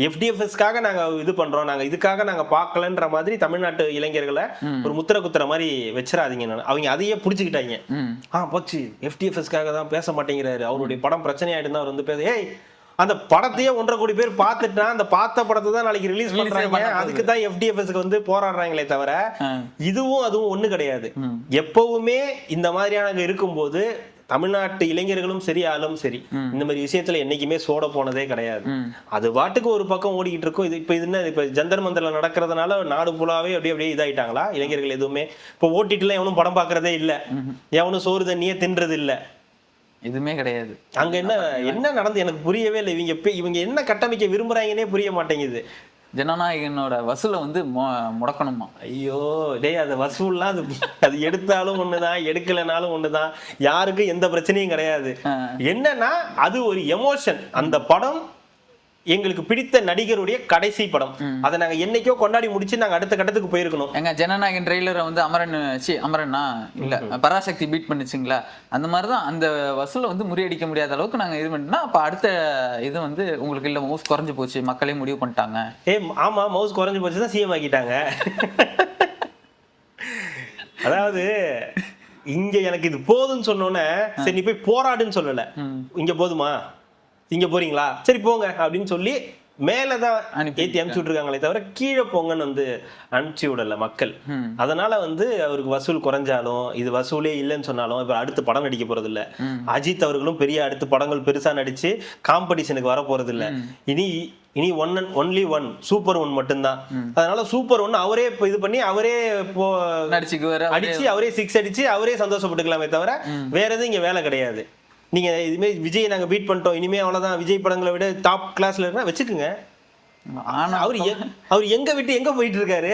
FDFSக்காக நாங்க இது பண்றோம், நாங்க இதுக்காக நாங்க பார்க்கலன்ற மாதிரி தமிழ்நாட்டு இளைஞர்களை ஒரு முத்திர குத்துற மாதிரி வச்சிடாதீங்க. அவங்க அதையே புடிச்சுக்கிட்டாங்க. போச்சு FDFSக்காக தான் பேச மாட்டேங்கிறாரு, அவருடைய படம் பிரச்சனை ஆயிட்டு தான் அவர் வந்து பேச. ஏய், அந்த படத்தையே 1.5 கோடி பேர் பார்த்துட்டா அந்த பார்த்த படத்தை தான் நாளைக்கு ரிலீஸ் பண்றாங்க. அதுக்கு தான் FDFSக்கு வந்து போராடுறாங்களே தவிர இதுவும் அதுவும் ஒண்ணு கிடையாது. எப்பவுமே இந்த மாதிரியான இருக்கும்போது தமிழ்நாட்டு இளைஞர்களும் சரி ஆளும் சரி இந்த மாதிரி விஷயத்துல என்னைக்குமே சோட போனதே கிடையாது. அது பாட்டுக்கு ஒரு பக்கம் ஓடிக்கிட்டு இருக்கும். இது இப்ப என்ன இப்ப ஜந்தர் மந்தர்ல நடக்கிறதுனால நாடு ஃபுல்லாவே அப்படியே இதாயிட்டாங்களா இளைஞர்கள்? எதுவுமே இப்ப ஓட்டிட்டுல எவனும் படம் பாக்குறதே இல்ல, எவனும் சோறு தண்ணியே தின்றது இல்ல, எதுவுமே கிடையாது. அங்க என்ன நடந்து எனக்கு புரியவே இல்லை. இவங்க என்ன கட்டமைக்க விரும்புறாங்கன்னே புரிய மாட்டேங்குது. ஜனநாயகனோட வசூலை வந்து முடக்கணுமா? ஐயோ டேய், அந்த வசூல்லாம் அது எடுத்தாலும் ஒண்ணுதான், எடுக்கலனாலும் ஒண்ணுதான், யாருக்கும் எந்த பிரச்சனையும் கிடையாது. என்னன்னா அது ஒரு எமோஷன். அந்த படம் எங்களுக்கு பிடித்த நடிகருடைய கடைசி படம், அதை நாங்க என்னைக்கோ கொண்டாடி முடிச்சு நாங்க அடுத்த கட்டத்துக்கு போயிருக்கணும். எங்க ஜனநாயகன் ட்ரெய்லரை வந்து அமரனா இல்ல பராசக்தி பீட் பண்ணுச்சுங்களா, அந்த மாதிரிதான் அந்த வசூலை வந்து முறியடிக்க முடியாத அளவுக்கு நாங்க இது பண்ணிட்டோம்னா அப்ப அடுத்த இது வந்து உங்களுக்கு இல்ல மவுஸ் குறைஞ்சு போச்சு, மக்களே முடிவு பண்ணிட்டாங்க. ஆமா, மவுஸ் குறைஞ்சு போச்சு தான் சிஎம் ஆக்கிட்டாங்க. அதாவது இங்க எனக்கு இது போதுன்னு சொன்னோன்னே சரி நீ போய் போராடுன்னு சொல்லல, இங்க போதுமா, இங்க போறீங்களா, சரி போங்க அப்படின்னு சொல்லி மேலதான் ஏத்தி அனுப்பிச்சு விட்டுருக்காங்களே தவிர கீழே போங்கன்னு வந்து அனுப்பிச்சு விடல மக்கள். அதனால வந்து அவருக்கு வசூல் குறைஞ்சாலும் இது வசூலே இல்லைன்னு சொன்னாலும் இப்ப அடுத்து படம் நடிக்க போறது இல்ல. அஜித் அவர்களும் பெரிய அடுத்து படங்கள் பெருசா நடிச்சு காம்படிஷனுக்கு வர போறது இல்ல. இனி ஒன்லி ஒன் சூப்பர் 1 மட்டும்தான். அதனால சூப்பர் 1 அவரே இது பண்ணி அவரே அடிச்சு அவரே 6 அடிச்சு அவரே சந்தோஷப்பட்டுக்கலாமே தவிர வேற எதுவும் இங்க வேலை கிடையாது. நீங்க இதுமே விஜய் நாங்க பீட் பண்ணிட்டோம், இனிமே அவ்வளவுதான், விஜய் படங்களை விட டாப் கிளாஸ்ல இருந்தா வச்சுக்குங்க. அவர் எங்க விட்டு எங்க போயிட்டு இருக்காரு?